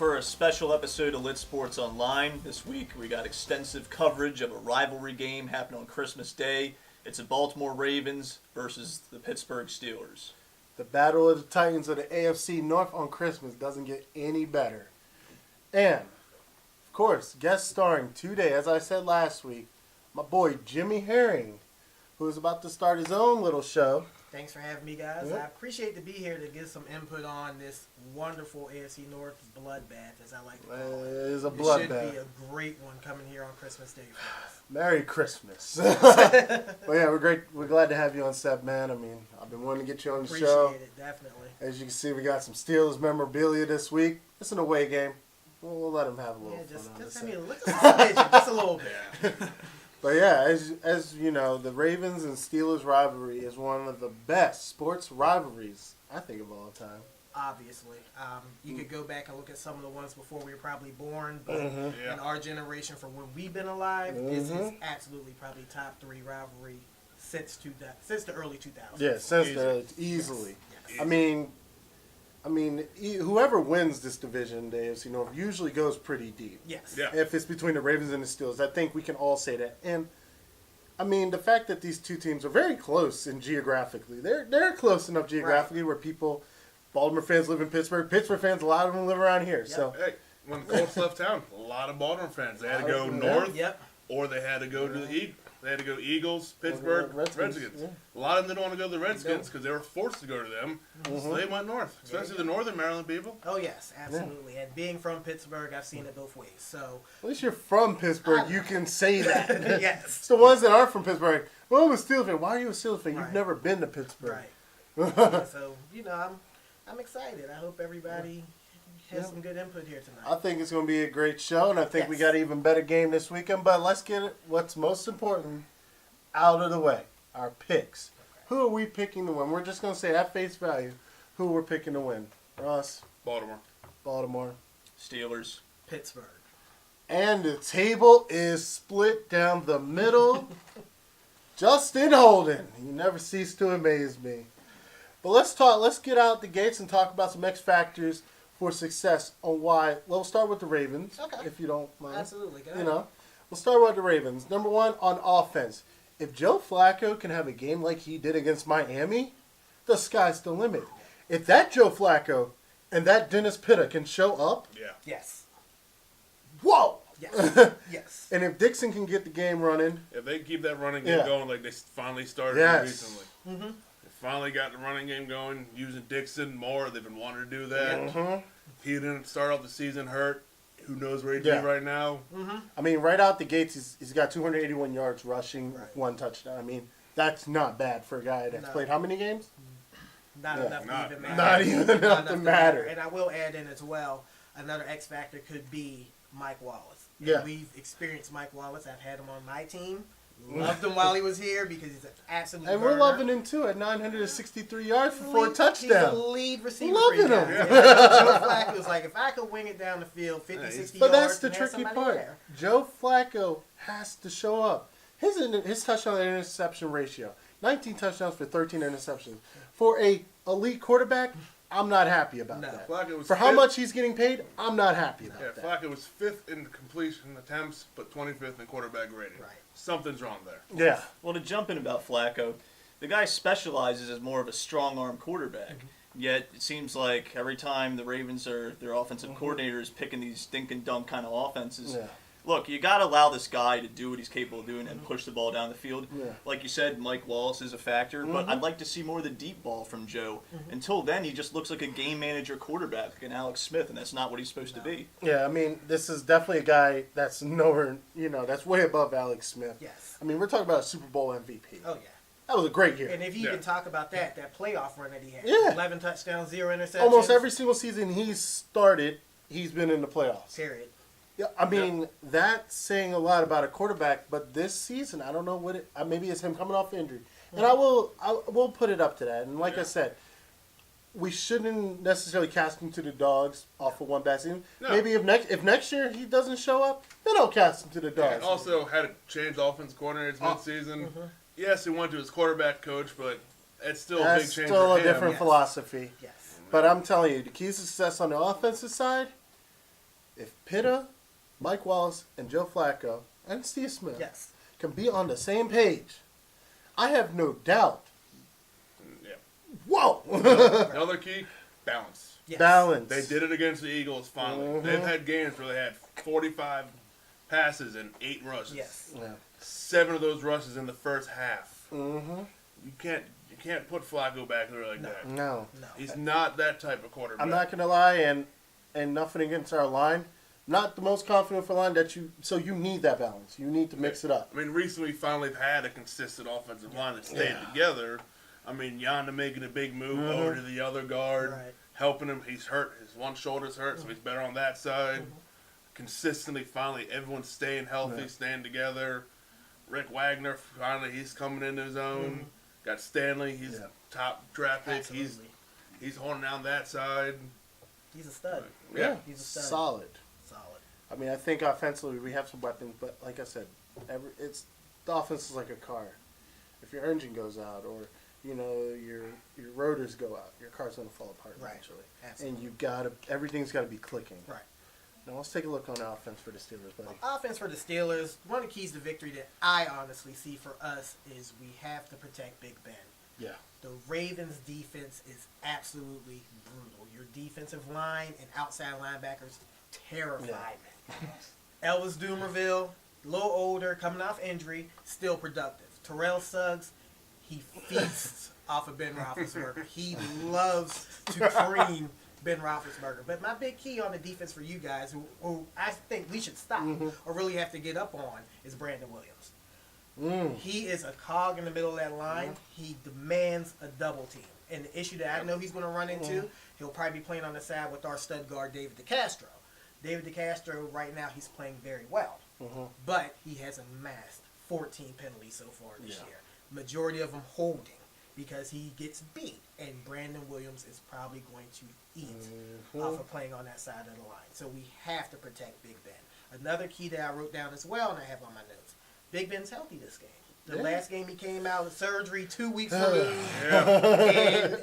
for a special episode of Lit Sports Online. This week we got extensive coverage of a rivalry game happening on Christmas Day. It's the Baltimore Ravens versus the Pittsburgh Steelers. The Battle of the Titans of the AFC North on Christmas doesn't get any better. And, of course, guest starring today, as I said last week, my boy Jimmy Herring, who is about to start his own little show. Thanks for having me, guys. I appreciate to be here to give some input on this wonderful AFC North bloodbath, as I like to call it. It is a bloodbath. It should be a great one coming here on Christmas Day for us. Merry Christmas. But yeah, we're glad to have you on set, man. I mean, I've been wanting to get you on the show. Appreciate it, definitely. As you can see, we got some Steelers memorabilia this week. It's an away game. We'll let them have a little fun on just just a little bit. But yeah, as you know, the Ravens and Steelers rivalry is one of the best sports rivalries, I think, of all time. Obviously. You could go back and look at some of the ones before we were probably born, but in our generation, for when we've been alive, this is absolutely probably top 3 rivalry since the early 2000s. Yeah, easily. Yes. I mean, whoever wins this division, the AFC North, usually goes pretty deep. Yes. Yeah. If it's between the Ravens and the Steelers, I think we can all say that. And I mean, the fact that these two teams are very close geographically, they're close enough geographically where Baltimore fans live in Pittsburgh. Pittsburgh fans, a lot of them live around here. Yep. So hey, when the Colts left town, a lot of Baltimore fans. They had to go north, or they had to go to the Eagles. They had to go Eagles, Pittsburgh, Redskins. Yeah. A lot of them didn't want to go to the Redskins because they were forced to go to them. So they went north, especially the northern Maryland people. Oh, yes, absolutely. And being from Pittsburgh, I've seen it both ways. So at least you're from Pittsburgh. You can say that. Yes. It's the ones that aren't from Pittsburgh. Well, I'm a Steelers fan. Why are you a Steelers fan? You've never been to Pittsburgh. Right. Yeah, so, I'm excited. I hope everybody has some good input here tonight. I think it's going to be a great show, and I think we got an even better game this weekend. But let's get what's most important out of the way, our picks. Okay. Who are we picking to win? We're just going to say at face value who we're picking to win. Ross? Baltimore. Steelers. Pittsburgh. And the table is split down the middle. Justin Holden. You never cease to amaze me. But let's get out the gates and talk about some X factors for success on why. Well, we'll start with the Ravens, if you don't mind. Absolutely. Go ahead. We'll start with the Ravens. Number one, on offense. If Joe Flacco can have a game like he did against Miami, the sky's the limit. If that Joe Flacco and that Dennis Pitta can show up, yes. Whoa! Yes. Yes. And if Dixon can get the game running. If they keep that running game going like they finally started recently. Mm-hmm. They finally got the running game going, using Dixon more. They've been wanting to do that. He didn't start off the season hurt. Who knows where he's at right now? Mm-hmm. I mean, right out the gates, he's got 281 yards rushing, 1 touchdown. I mean, that's not bad for a guy that's played how many games? Not enough to even matter. Not even enough to matter. And I will add in as well, another X factor could be Mike Wallace. Yeah. We've experienced Mike Wallace. I've had him on my team. Loved him while he was here because he's an absolute And burner. we're loving him, too, at 963 yards for 4 touchdowns. He's the lead receiver. Loving him. Joe Flacco was like, if I could wing it down the field 50, 60 but yards. that's the tricky part. There. Joe Flacco has to show up. His touchdown to interception ratio, 19 touchdowns for 13 interceptions. For a elite quarterback, I'm not happy about that. For how much he's getting paid, I'm not happy about that. Flacco was 5th in completion attempts, but 25th in quarterback rating. Right. Something's wrong there. Yeah. Well, to jump in about Flacco, the guy specializes as more of a strong-arm quarterback. Yet it seems like every time the Ravens or their offensive coordinators picking these dink and dunk kind of offenses, look, you got to allow this guy to do what he's capable of doing and push the ball down the field. Yeah. Like you said, Mike Wallace is a factor, but I'd like to see more of the deep ball from Joe. Until then, he just looks like a game manager quarterback, like an Alex Smith, and that's not what he's supposed to be. Yeah, I mean, this is definitely a guy that's nowhere, that's way above Alex Smith. Yes. I mean, we're talking about a Super Bowl MVP. Oh, yeah. That was a great year. And if you can talk about that playoff run that he had. 11 touchdowns, 0 interceptions. Almost every single season he's started, he's been in the playoffs. Period. Yeah, I mean, that's saying a lot about a quarterback, but this season, I don't know what maybe it's him coming off injury. And I will put it up to that. And like I said, we shouldn't necessarily cast him to the dogs off of one bad season. No. Maybe if next year he doesn't show up, then I'll cast him to the dogs. And also had to change offense coordinators midseason. Yes, he went to his quarterback coach, but it's still a big change for him. Still a different philosophy. Yes. But I'm telling you, the key to success on the offensive side, Pitta, Mike Wallace, and Joe Flacco, and Steve Smith can be on the same page, I have no doubt. Yeah. Whoa! Another key, balance. Yes. Balance. They did it against the Eagles finally. Mm-hmm. They've had games where they had 45 passes and 8 rushes. Yes. Yeah. 7 of those rushes in the first half. Mm-hmm. You can't put Flacco back there like that. No. He's not that type of quarterback. I'm not gonna lie, and nothing against our line. Not the most confident for line so you need that balance. You need to mix it up. I mean, recently we finally had a consistent offensive line that stayed together. I mean, Yonda making a big move over to the other guard, helping him. He's hurt. His one shoulder's hurt, so he's better on that side. Consistently, finally, everyone's staying healthy, staying together. Rick Wagner, finally, he's coming into his own. Got Stanley. He's top draft pick. He's holding down that side. He's a stud. Yeah. He's a stud. Solid. Solid. I mean, I think offensively we have some weapons, but like I said, the offense is like a car. If your engine goes out, or your rotors go out, your car's gonna fall apart eventually. Absolutely. And everything's gotta be clicking. Right. Now let's take a look on the offense for the Steelers, buddy. Offense for the Steelers, one of the keys to victory that I honestly see for us is we have to protect Big Ben. Yeah. The Ravens' defense is absolutely brutal. Your defensive line and outside linebackers terrify me. Elvis Dumerville, a little older, coming off injury, still productive. Terrell Suggs, he feasts off of Ben Roethlisberger. He loves to cream Ben Roethlisberger. But my big key on the defense for you guys, who I think we should stop or really have to get up on, is Brandon Williams. He is a cog in the middle of that line. He demands a double team. And the issue that I know he's going to run into, he'll probably be playing on the side with our stud guard, David DeCastro. David DeCastro, right now, he's playing very well. But he has amassed 14 penalties so far this year. Majority of them holding because he gets beat. And Brandon Williams is probably going to eat off of playing on that side of the line. So we have to protect Big Ben. Another key that I wrote down as well, and I have on my notes, Big Ben's healthy this game. The last game he came out with surgery 2 weeks removed.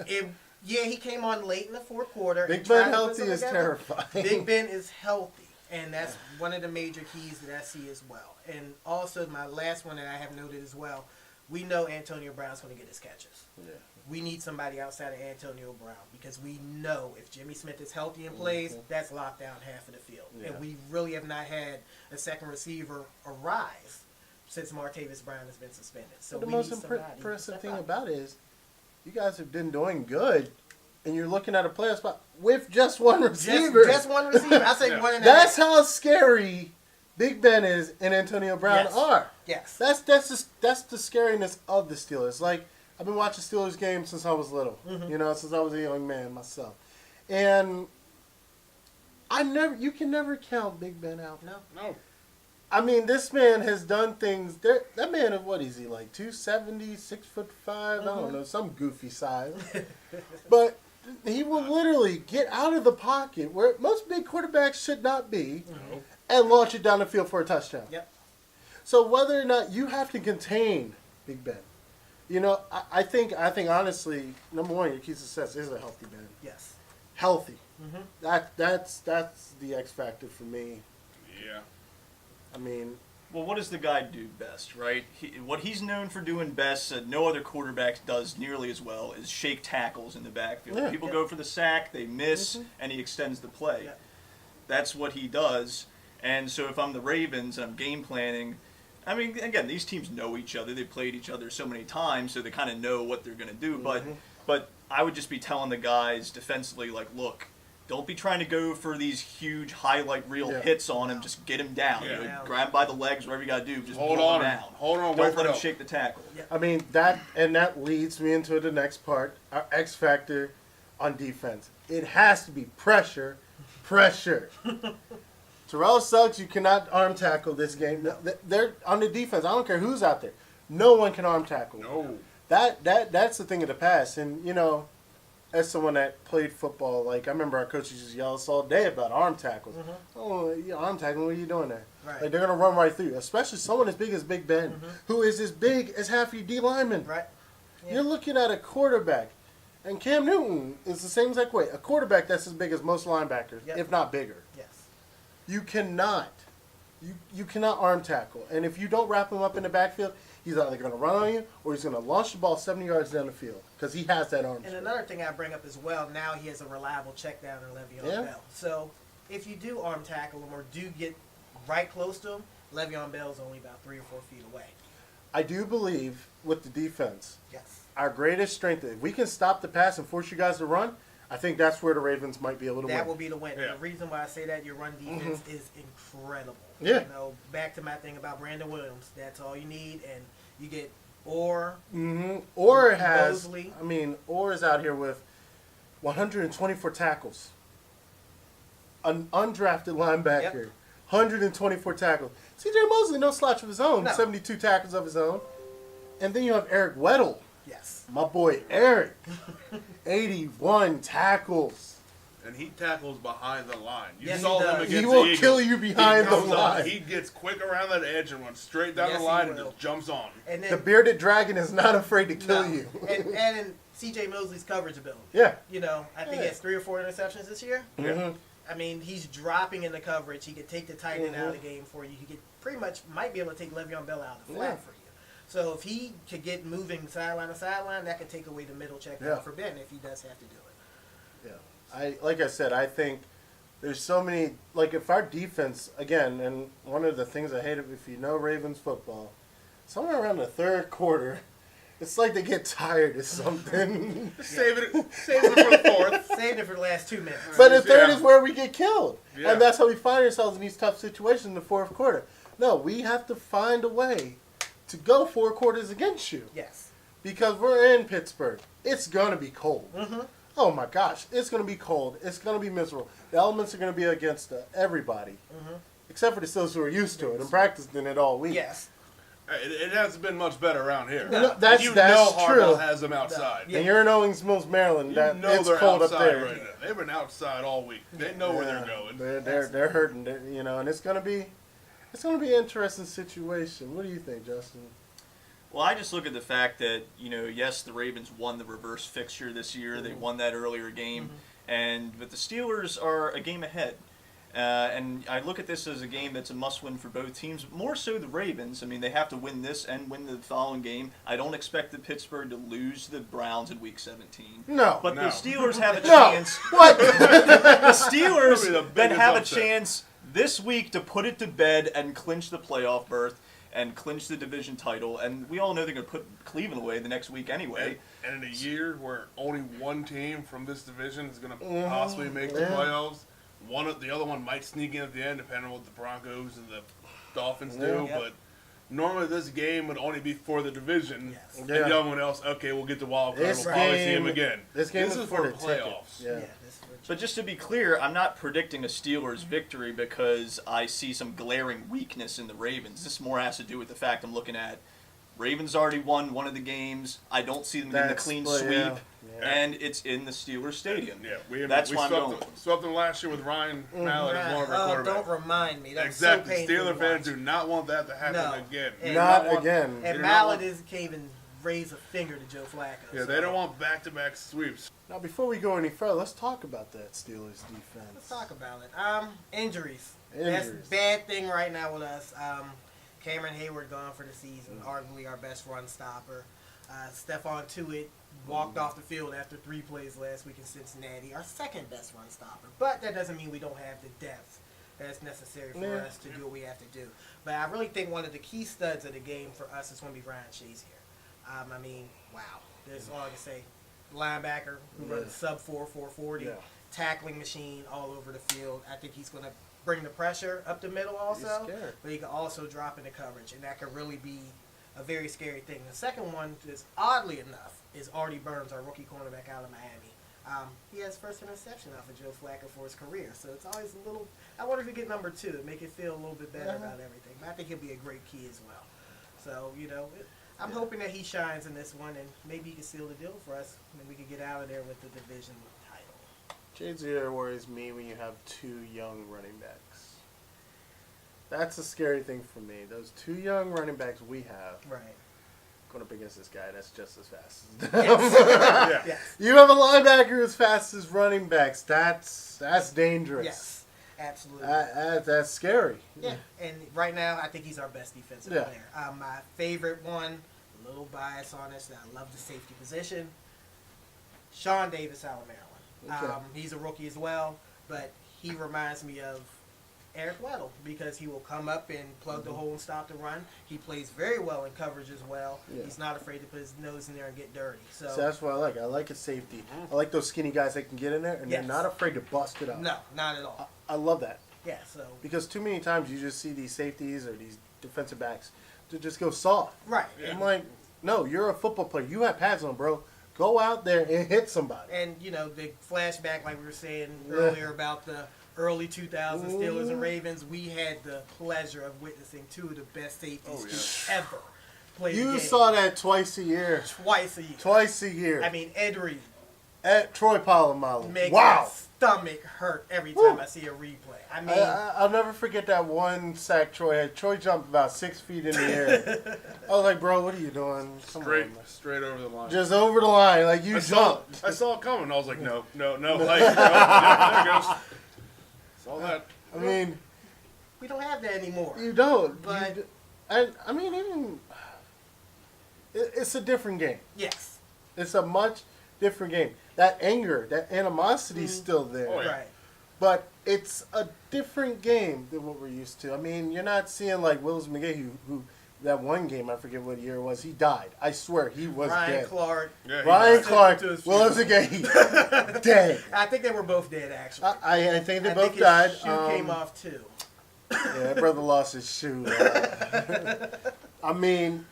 And he came on late in the fourth quarter. Big Ben healthy is terrifying. Big Ben is healthy, and that's one of the major keys that I see as well. And also my last one that I have noted as well, we know Antonio Brown's going to get his catches. Yeah. We need somebody outside of Antonio Brown because we know if Jimmy Smith is healthy and plays, that's locked down half of the field. Yeah. And we really have not had a second receiver arise since Martavis Brown has been suspended. So the most impressive thing about it is you guys have been doing good, and you're looking at a playoff spot with just one receiver. Just one receiver. I say one and a half. That's how scary Big Ben is and Antonio Brown are. Yes. That's the scariness of the Steelers. Like, I've been watching Steelers games since I was little. Since I was a young man myself. And you can never count Big Ben out. No. I mean, this man has done things. That man, what is he, like 270, 6'5"? I don't know, some goofy size. But he will literally get out of the pocket where most big quarterbacks should not be and launch it down the field for a touchdown. Yep. So whether or not you have to contain Big Ben, I think honestly, number one, your key to success is a healthy Ben. Yes. Healthy. That's the X factor for me. Yeah. I mean, well, what does the guy do best, right? What he's known for doing best, no other quarterback does nearly as well, is shake tackles in the backfield. Yeah. People go for the sack, they miss, and he extends the play. Yeah. That's what he does. And so if I'm the Ravens and I'm game planning, I mean, again, these teams know each other. They've played each other so many times, so they kind of know what they're going to do. But I would just be telling the guys defensively, like, look, don't be trying to go for these huge highlight reel hits on him. Just get him down. Yeah. Grab him by the legs, whatever you got to do. Just hold pull on. him down. Hold on. Don't let him shake the tackle. Yeah. I mean, that leads me into the next part, our X factor on defense. It has to be pressure. Terrell Suggs, you cannot arm tackle this game. They're on the defense. I don't care who's out there. No one can arm tackle. No. That's the thing of the past. And, as someone that played football, like, I remember our coaches just yell at us all day about arm tackles. Oh, arm tackling, what are you doing there? Right. Like, they're going to run right through you, especially someone as big as Big Ben, who is as big as half your D linemen. Right. Yeah. You're looking at a quarterback, and Cam Newton is the same exact way. A quarterback that's as big as most linebackers, if not bigger. Yes. You cannot arm tackle. And if you don't wrap him up in the backfield, he's either going to run on you or he's going to launch the ball 70 yards down the field because he has that arm And strength. another thing I bring up as well, now he has a reliable check down in Le'Veon Bell. So if you do arm tackle him or do get right close to him, Le'Veon Bell is only about 3 or 4 feet away. I do believe with the defense, Yes. our greatest strength, if we can stop the pass and force you guys to run, I think that's where the Ravens might be able to win. That will be the win. Yeah. The reason why I say that, your run defense is incredible. Yeah. You know, back to my thing about Brandon Williams. That's all you need, and you get Orr. Orr has, Mosley. Orr is out here with 124 tackles. An undrafted linebacker, 124 tackles. C.J. Mosley, no slouch of his own, No. 72 tackles of his own. And then you have Eric Weddle. Yes. My boy Eric, 81 tackles. And he tackles behind the line. You Yes, saw he him does. against He the will Eagles. kill you behind He the comes on, line. He gets quick around that edge and runs straight down Yes, the line he and will. just jumps on. And then The bearded dragon is not afraid to kill no. you. and in C.J. Mosley's coverage ability. Yeah. You know, I think he has 3 or 4 interceptions this year. Mhm. I mean, he's dropping in the coverage. He could take the tight end out of the game for you. He could pretty much might be able to take Le'Veon Bell out of the flat Yeah. for you. So if he could get moving sideline to sideline, that could take away the middle check down Yeah. for Ben if he does have to do it. Yeah. Like I said, I think there's so many, like if our defense, again, and one of the things I hate, if you know Ravens football, somewhere around the third quarter, it's like they get tired or something. Save it for the fourth. Saved it for the last 2 minutes. But the third Yeah. is where we get killed. Yeah. And that's how we find ourselves in these tough situations in the fourth quarter. No, we have to find a way to go 4 quarters against you. Yes. Because we're in Pittsburgh. It's going to be cold. Mm-hmm. Oh my gosh, it's going to be cold. It's going to be miserable. The elements are going to be against everybody. Except for the Steelers who are used to it and practicing it all week. Yes. It hasn't been much better around here. No, that's you that's know true. Harbaugh has them outside. Yeah. And you're in Owings Mills, Maryland. You That know it's they're cold up outside there. right now. They've been outside all week. They know where they're going. They're hurting. And it's gonna be an interesting situation. What do you think, Justin? Well, I just look at the fact that, yes, the Ravens won the reverse fixture this year. They won that earlier game. But the Steelers are a game ahead. And I look at this as a game that's a must-win for both teams, more so the Ravens. I mean, they have to win this and win the following game. I don't expect the Pittsburgh to lose the Browns in Week 17. No. But the Steelers have a No. chance. What? The Steelers Probably the then biggest have a upset. chance this week to put it to bed and clinch the playoff berth and clinch the division title. And we all know they're going to put Cleveland away the next week anyway. And in a year where only one team from this division is going to possibly make the playoffs, the other one might sneak in at the end, depending on what the Broncos and the Dolphins do. Yeah. But normally this game would only be for the division. Yes. And Yeah. the other one else, okay, we'll get the wild card. This We'll probably see game- him again. This game is is for the ticket. playoffs. Yeah. This is what But just to be clear, I'm not predicting a Steelers victory because I see some glaring weakness in the Ravens. This more has to do with the fact I'm looking at Ravens already won one of the games. I don't see them getting a That's clean split, sweep. yeah. And it's in the Steelers stadium. Yeah, That's we why I'm swept going. them, swept them last year with Ryan Mallett as one of our quarterbacks. don't remind me. That's Exactly. so painful Steeler to fans watch. do not want that to happen No. again. And Not want- again. And do not Mallett want- can't even raise a finger to Joe Flacco. Yeah, they don't want back-to-back sweeps. Now, before we go any further, let's talk about that Steelers defense. Let's talk about it. Injuries. Injuries. That's a bad thing right now with us. Cameron Hayward gone for the season, arguably our best run stopper. Stephon Tuitt walked off the field after 3 plays last week in Cincinnati, our second best run stopper. But that doesn't mean we don't have the depth that's necessary for us to do what we have to do. But I really think one of the key studs of the game for us is going to be Ryan Shazier. Wow. That's all I can say. Linebacker who runs sub 4.40, Yeah. tackling machine all over the field. I think he's going to bring the pressure up the middle also, scared. but he can also drop into coverage, and that could really be a very scary thing. The second one is, oddly enough, is Artie Burns, our rookie cornerback out of Miami. He has first interception off of Joe Flacco for his career, so it's always a little. I wonder if he get number 2, make it feel a little bit better about everything. But I think he'll be a great key as well. So I'm hoping that he shines in this one, and maybe he can seal the deal for us, and we can get out of there with the division title. Shazier worries me when you have 2 young running backs. That's a scary thing for me. Those 2 young running backs we have Right. going up against this guy that's just as fast as them. Yes. You have a linebacker as fast as running backs. That's dangerous. Yes. Absolutely. That's scary. Yeah, and right now I think he's our best defensive player. My favorite one, a little bias on this, I love the safety position. Sean Davis out of Maryland. Okay. He's a rookie as well, but he reminds me of Eric Weddle because he will come up and plug the hole and stop the run. He plays very well in coverage as well. Yeah. He's not afraid to put his nose in there and get dirty. So that's what I like. I like his safety. I like those skinny guys that can get in there and they're not afraid to bust it up. No, not at all. I love that. Yeah, so because too many times you just see these safeties or these defensive backs to just go soft. Right. Yeah. I'm like, no, you're a football player. You have pads on, bro. Go out there and hit somebody. And the flashback, like we were saying earlier about the early 2000s Steelers and Ravens, we had the pleasure of witnessing two of the best safeties ever play the game. You saw that twice a year. Twice a year. I mean, Ed Reed. At Troy Polamalu. Makes my stomach hurt every time I see a replay. I mean, I'll never forget that one sack Troy had. Troy jumped about 6 feet in the air. I was like, bro, what are you doing? Straight over the line. Just over the line, like you jumped. I saw it coming. I was like, no. Like, no, there it goes. Saw that. I mean, we don't have that anymore. You don't. But I mean, even it's a different game. Yes. It's a much different game. That anger, that animosity is still there. Oh, yeah. Right. But it's a different game than what we're used to. I mean, you're not seeing like Willis McGahee, who that one game, I forget what year it was, he died. I swear, he was dead. Clark. Yeah, Ryan Clark, Willis McGahee, dead. I think they were both dead, actually. I think they both died. His shoe came off, too. Yeah, that brother lost his shoe. I mean,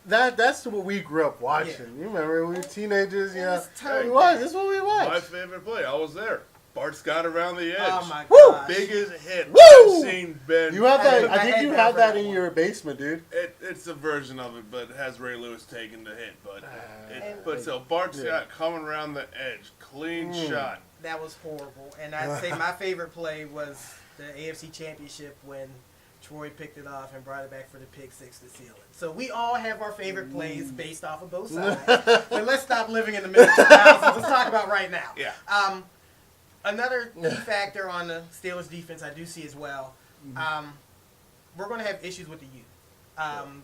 that's what we grew up watching. Yeah. You remember, we were teenagers, that's what we watched. My favorite play, I was there. Bart Scott around the edge. Oh my god! Biggest hit Woo! I've seen Ben. You have that? I think you have that in your basement, dude. It's a version of it, but it has Ray Lewis taking the hit. But so Bart Scott coming around the edge, clean shot. That was horrible. And I'd say my favorite play was the AFC Championship when Troy picked it off and brought it back for the pick six to seal it. So we all have our favorite plays based off of both sides. But let's stop living in the middle 2000s. Let's talk about right now. Yeah. Another key factor on the Steelers defense I do see as well, we're going to have issues with the youth.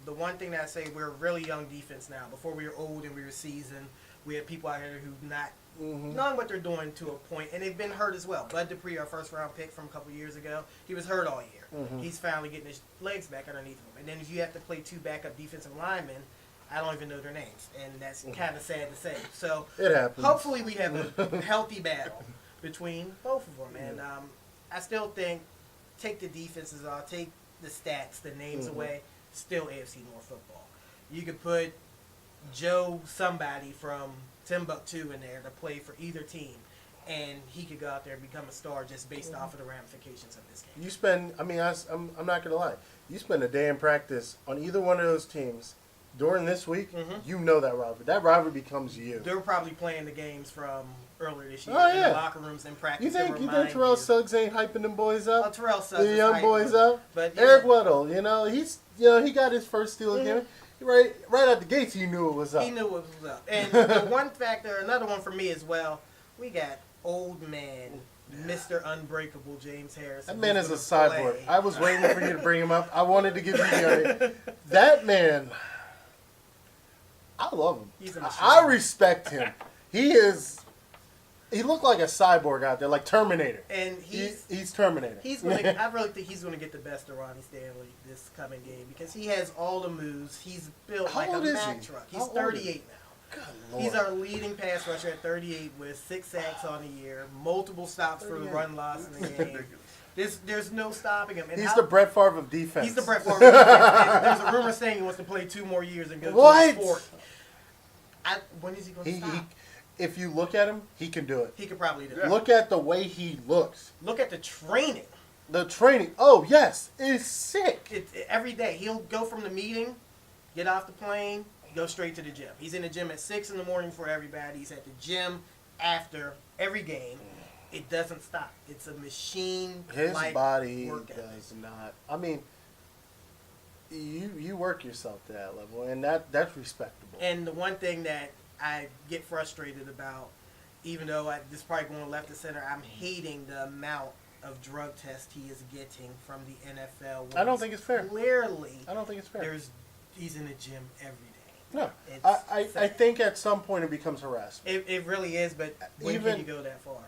The one thing that I say, we're a really young defense now. Before we were old and we were seasoned, we had people out here who not knowing what they're doing to a point, and they've been hurt as well. Bud Dupree, our first-round pick from a couple years ago, he was hurt all year. He's finally getting his legs back underneath him. And then if you have to play two backup defensive linemen, I don't even know their names, and that's kind of sad to say. So it happens. Hopefully we have a healthy battle between both of them. And I still think, take the defenses off, take the stats, the names away, still AFC North football. You could put Joe somebody from Timbuktu in there to play for either team, and he could go out there and become a star just based off of the ramifications of this game. You spend, I'm not going to lie, you spend a day in practice on either one of those teams during this week, you know that rivalry. That rivalry becomes you. They're probably playing the games from earlier this year in the locker rooms and practice. You think Terrell Suggs ain't hyping them boys up? Oh, Terrell Suggs the young boys up. But Eric Weddle, he got his first Steelers game. Right out the gates, he knew it was up. He knew it was up. And the one factor, another one for me as well, we got old man, Mr. Unbreakable James Harrison. That man is a cyborg. I was waiting for you to bring him up. I wanted to give you the that man. I love him. He's a machine. I respect him. He looked like a cyborg out there, like Terminator. And he's Terminator. I really think he's going to get the best of Ronnie Stanley this coming game because he has all the moves. He's built like a Mack truck. He's 38 now. Good Lord. He's our leading pass rusher at 38 with 6 sacks on the year, multiple stops for the run loss in the game. There's no stopping him. And he's the Brett Favre of defense. He's the Brett Favre of defense. There's a rumor saying he wants to play 2 more years and go to his 40. When is he going to stop? If you look at him, he can do it. He could probably do it. Look at the way he looks. Look at the training. The training. Oh, yes. It's sick. Every day. He'll go from the meeting, get off the plane, go straight to the gym. He's in the gym at 6 in the morning for everybody. He's at the gym after every game. It doesn't stop. It's a machine. His body does not. I mean, you work yourself to that level, and that's respectable. And the one thing that I get frustrated about, even though this is probably going left to center, I'm hating the amount of drug tests he is getting from the NFL. I don't think it's fair. Clearly, I don't think it's fair. He's in the gym every day. No, I think at some point it becomes harassment. It really is, but when can you go that far?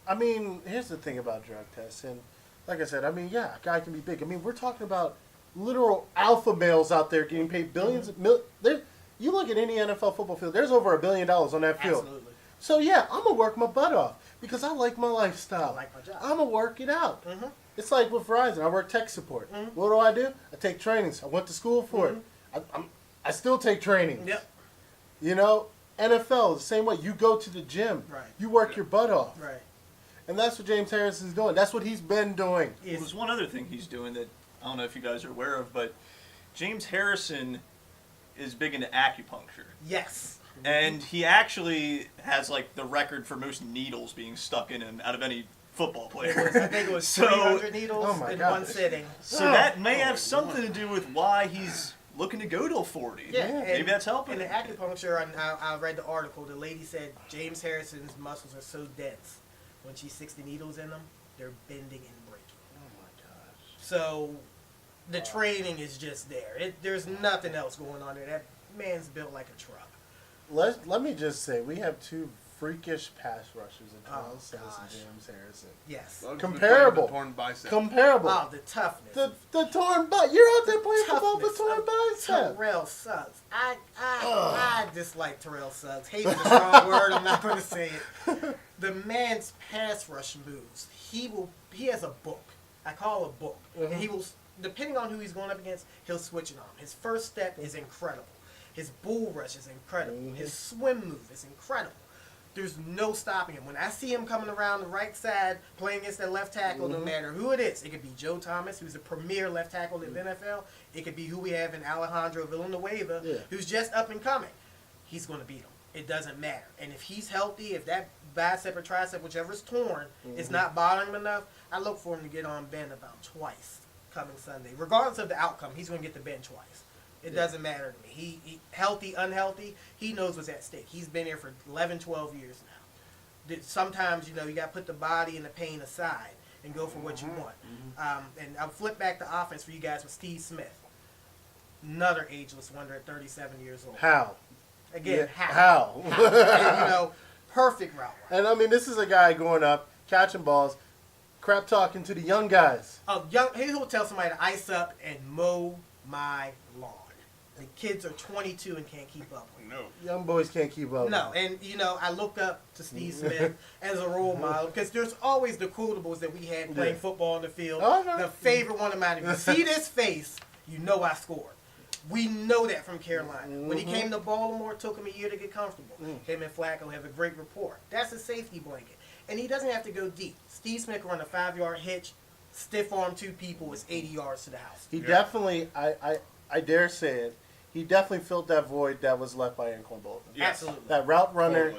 I mean, here's the thing about drug tests, and like I said, I mean, yeah, a guy can be big. I mean, we're talking about literal alpha males out there getting paid billions of you look at any NFL football field, there's over $1 billion on that field. Absolutely. So yeah, I'm gonna work my butt off because I like my lifestyle. I like my job. I'm gonna work it out. Mm-hmm. It's like with Verizon. I work tech support. Mm-hmm. What do? I take trainings. I went to school for it. I still take trainings. Yep. You know, NFL the same way. You go to the gym. Right. You work your butt off. Right. And that's what James Harrison's doing. That's what he's been doing. Well, there's one other thing he's doing that I don't know if you guys are aware of, but James Harrison is big into acupuncture. Yes. And he actually has like the record for most needles being stuck in him out of any football player. I think it was 300 needles in one sitting. So that may have something to do with why he's looking to go till 40. Yeah, maybe that's helping. In the acupuncture, I read the article. The lady said James Harrison's muscles are so dense. When she sticks the needles in them, they're bending and breaking. Oh my gosh. So the training is just there. There's nothing else going on there. That man's built like a truck. Let me just say, we have two freakish pass rushers in Terrell Suggs and James Harrison. Yes. Comparable. Torn bicep. Comparable. Oh, the toughness. The torn bicep. You're out there playing football with torn bicep. Terrell Suggs. I dislike Terrell Suggs. Hate is a strong word. I'm not going to say it. The man's pass rush moves. He has a book. I call it a book. Mm-hmm. And he will, depending on who he's going up against, he'll switch it on. His first step is incredible. His bull rush is incredible. Mm-hmm. His swim move is incredible. There's no stopping him. When I see him coming around the right side, playing against that left tackle, no matter who it is, it could be Joe Thomas, who's a premier left tackle in the NFL. It could be who we have in Alejandro Villanueva, who's just up and coming. He's going to beat him. It doesn't matter. And if he's healthy, if that bicep or tricep, whichever's torn, is not bothering him enough, I look for him to get on Ben about twice coming Sunday. Regardless of the outcome, he's going to get the Ben twice. It doesn't matter to me. He healthy, unhealthy, he knows what's at stake. He's been here for 11, 12 years now. Sometimes, you got to put the body and the pain aside and go for what you want. And I'll flip back the offense for you guys with Steve Smith. Another ageless wonder at 37 years old. How? Again, Yeah, how? how? And, perfect route runner. And I mean, this is a guy going up, catching balls, crap talking to the young guys. He will tell somebody to ice up and mow my lawn. The kids are 22 and can't keep up with him. No. Young boys can't keep up. No, and I look up to Steve Smith as a role model because there's always the quotables that we had playing football on the field. Oh, no. The favorite one of mine. If you see this face, you know I scored. We know that from Carolina. When he came to Baltimore, it took him a year to get comfortable. Him and Flacco have a great rapport. That's a safety blanket. And he doesn't have to go deep. Steve Smith can run a 5-yard hitch, stiff arm 2 people, it's 80 yards to the house. He definitely, I dare say it, he definitely filled that void that was left by Anquan Bolden. Yes. Absolutely. That route runner,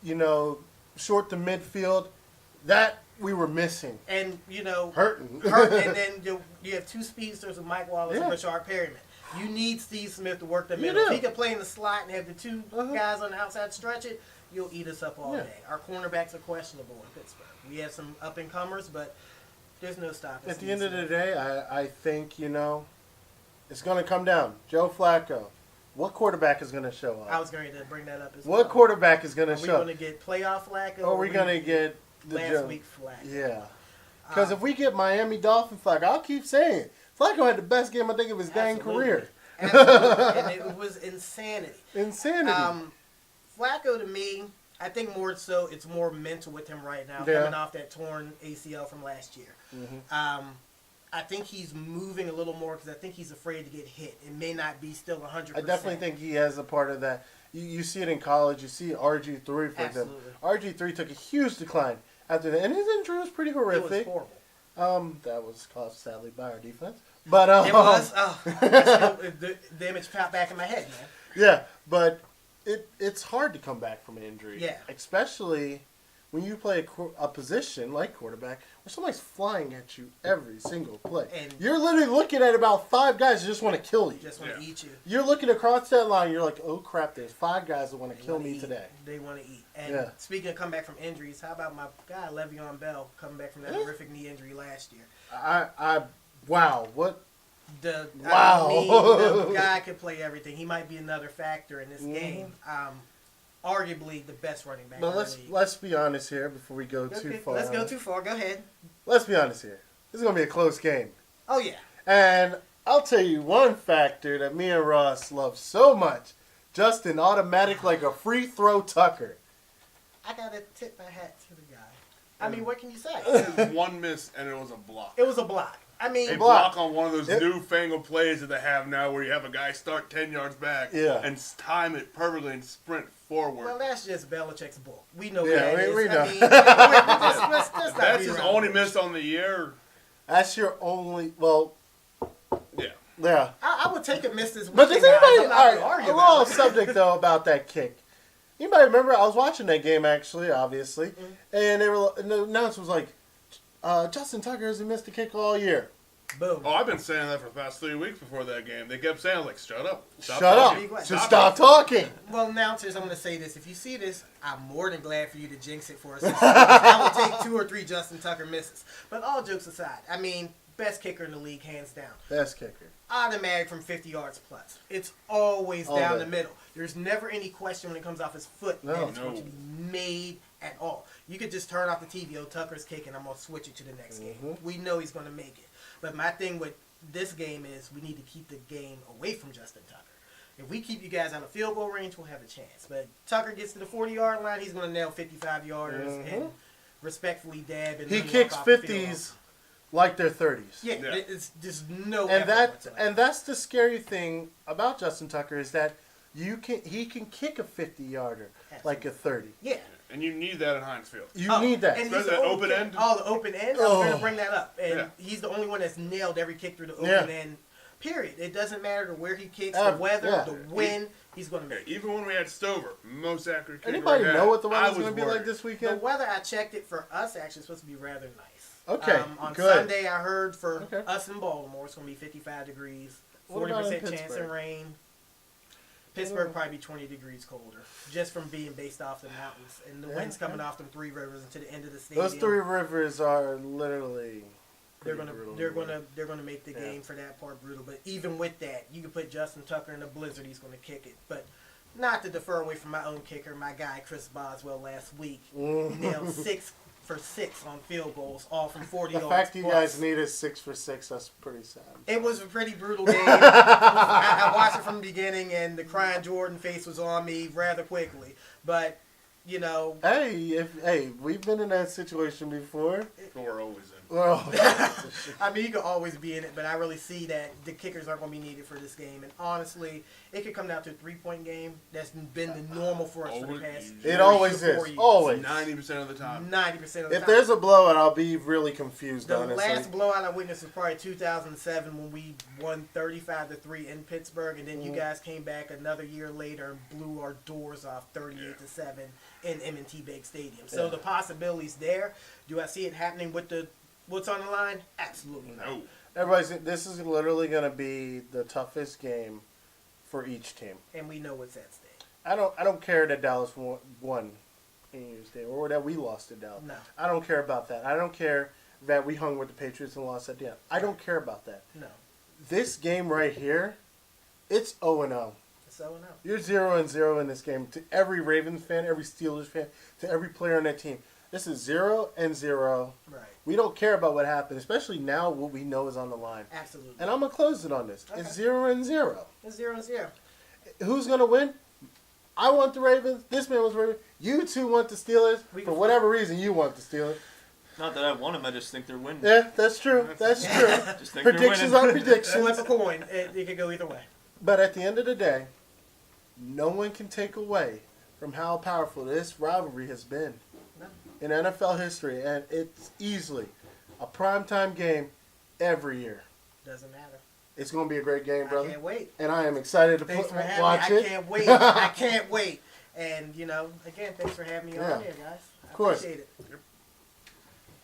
Totally. short to midfield, that we were missing. And, Hurting. and then you have 2 speedsters with Mike Wallace and Yeah. Rashard Perryman. You need Steve Smith to work the You middle. If do. he can play in the slot and have the 2 guys on the outside stretch it, you'll eat us up all Yeah. day. Our cornerbacks are questionable in Pittsburgh. We have some up-and-comers, but there's no stopping At the Steve end of the Smith. day, I think, it's going to come down. Joe Flacco. What quarterback is going to show I up? was going to bring that up as well. What quarterback is going to Are we show going up? to get playoff Flacco? Or are we going to get the last Joe? week Flacco? Yeah. Because if we get Miami Dolphin Flacco, I'll keep saying it. Flacco had the best game, I think, of his dang Absolutely. career. Absolutely. And it was insanity. Insanity. Flacco, to me, I think more so it's more mental with him right now, Yeah. coming off that torn ACL from last year. I think he's moving a little more because I think he's afraid to get hit. It may not be still 100%. I definitely think he has a part of that. You see it in college. You see RG3, for example. RG3 took a huge decline after that, and his injury was pretty it was horrific. horrible. That was caused, sadly, by our defense. But It was. The image popped back in my head, man. Yeah, but it's hard to come back from an injury. Yeah. Especially when you play a position like quarterback where somebody's flying at you every single play. And you're literally looking at about 5 guys that just want to kill you. Just want to eat you. You're looking across that line. You're like, oh, crap, there's 5 guys that want to kill me today. They want to eat. And speaking of come back from injuries, how about my guy Le'Veon Bell coming back from that horrific knee injury last year? Wow, what? The guy could play everything. He might be another factor in this game. Arguably the best running back. But let's be honest here before we go too far. Let's go too far. Go ahead. Let's be honest here. This is gonna be a close game. Oh yeah. And I'll tell you one factor that me and Ross love so much: Justin automatic like a free throw Tucker. I gotta tip my hat to the guy. I mean, what can you say? One miss and it was a block. It was a block. I mean, a block on one of those newfangled plays that they have now where you have a guy start 10 yards back and time it perfectly and sprint forward. Well, that's just Belichick's book. We know we know. I mean, that's his only miss on the year. That's your only, yeah. I would take a miss this week. But does anybody, we're all subject, though, about that kick. Anybody remember? I was watching that game, actually, obviously, and the announcer was like, Justin Tucker hasn't missed a kick all year. Boom. Oh, I've been saying that for the past 3 weeks before that game. They kept saying, like, shut up. Shut up. Just stop talking. Well, announcers, I'm going to say this. If you see this, I'm more than glad for you to jinx it for us. I will take 2 or 3 Justin Tucker misses. But all jokes aside, I mean, best kicker in the league, hands down. Best kicker. Automatic from 50 yards plus. It's always down the middle. There's never any question when it comes off his foot that it's going to be made at all. You could just turn off the TV, Tucker's kicking, I'm going to switch it to the next game. We know he's going to make it. But my thing with this game is we need to keep the game away from Justin Tucker. If we keep you guys out of field goal range, we'll have a chance. But Tucker gets to the 40-yard line, he's going to nail 55-yarders and respectfully dab. And he kicks 50s like they're 30s. Yeah. It's just no and that's the scary thing about Justin Tucker is that he can kick a 50-yarder like a 30. Yeah. And you need that in Heinz Field. You need that. And the open end. Oh, the open end? I was going to bring that up. And he's the only one that's nailed every kick through the open end, period. It doesn't matter where he kicks, the weather, the wind, he's going to make it. Even when we had Stover, most accurate kicker. Anybody know what the weather's going to be like this weekend? The weather, I checked it for us, actually, supposed to be rather nice. Okay, on good. Sunday, I heard for us in Baltimore, it's going to be 55 degrees, 40% chance of rain. Pittsburgh probably be 20 degrees colder, just from being based off the mountains and the winds coming off them 3 rivers into the end of the stadium. Those 3 rivers are literally. They're gonna make the game for that part brutal. But even with that, you can put Justin Tucker in a blizzard. He's gonna kick it. But not to defer away from my own kicker, my guy Chris Boswell last week nailed 6 for 6 on field goals, all from 40 yards. The fact you guys needed 6 for 6, that's pretty sad. It was a pretty brutal game. I watched it from the beginning, and the crying Jordan face was on me rather quickly. But, you know. Hey, we've been in that situation before. We're always in. I mean, you could always be in it, but I really see that the kickers aren't going to be needed for this game. And honestly, it could come down to a 3-point game. That's been the normal for us for the past It always is. Years. Always. 90% of the time. 90% of the time. If there's a blowout, I'll be really confused, honestly. The last blowout I witnessed was probably 2007 when we won 35-3 in Pittsburgh, and then you guys came back another year later and blew our doors off 38-7 in M&T Bank Stadium. So the possibilities there. Do I see it happening with what's on the line? Absolutely not. No. This is literally going to be the toughest game for each team. And we know what's at stake. I don't care that Dallas won New Year's Day or that we lost to Dallas. No. I don't care about that. I don't care that we hung with the Patriots and lost at the end. I don't care about that. No. This game right here, it's 0-0. It's 0-0. You're 0-0 in this game. To every Ravens fan, every Steelers fan, to every player on that team. This is 0-0. Right. We don't care about what happened, especially now what we know is on the line. Absolutely. And I'm going to close it on this. Okay. It's 0-0. It's 0-0. Who's going to win? I want the Ravens. This man wants the Ravens. You two want the Steelers. For whatever reason, you want the Steelers. Not that I want them. I just think they're winning. Yeah, that's true. That's true. Just think Predictions are predictions. Flip a coin. It could go either way. But at the end of the day, no one can take away from how powerful this rivalry has been in NFL history, and it's easily a primetime game every year. Doesn't matter. It's going to be a great game, brother. I can't wait. And I am excited to watch it. I can't wait. I can't wait. And, again, thanks for having me on here, guys. Of course. Appreciate it.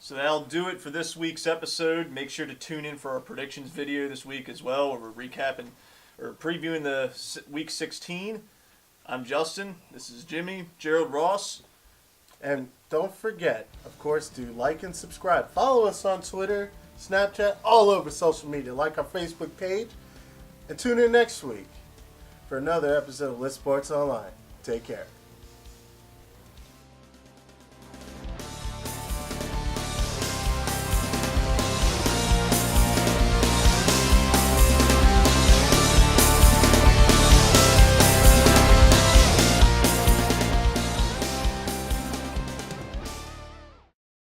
So that'll do it for this week's episode. Make sure to tune in for our predictions video this week as well, where we're recapping or previewing the Week 16. I'm Justin. This is Jimmy, Gerald, Ross. And don't forget, of course, to like and subscribe. Follow us on Twitter, Snapchat, all over social media. Like our Facebook page. And tune in next week for another episode of Lit Sports Online. Take care.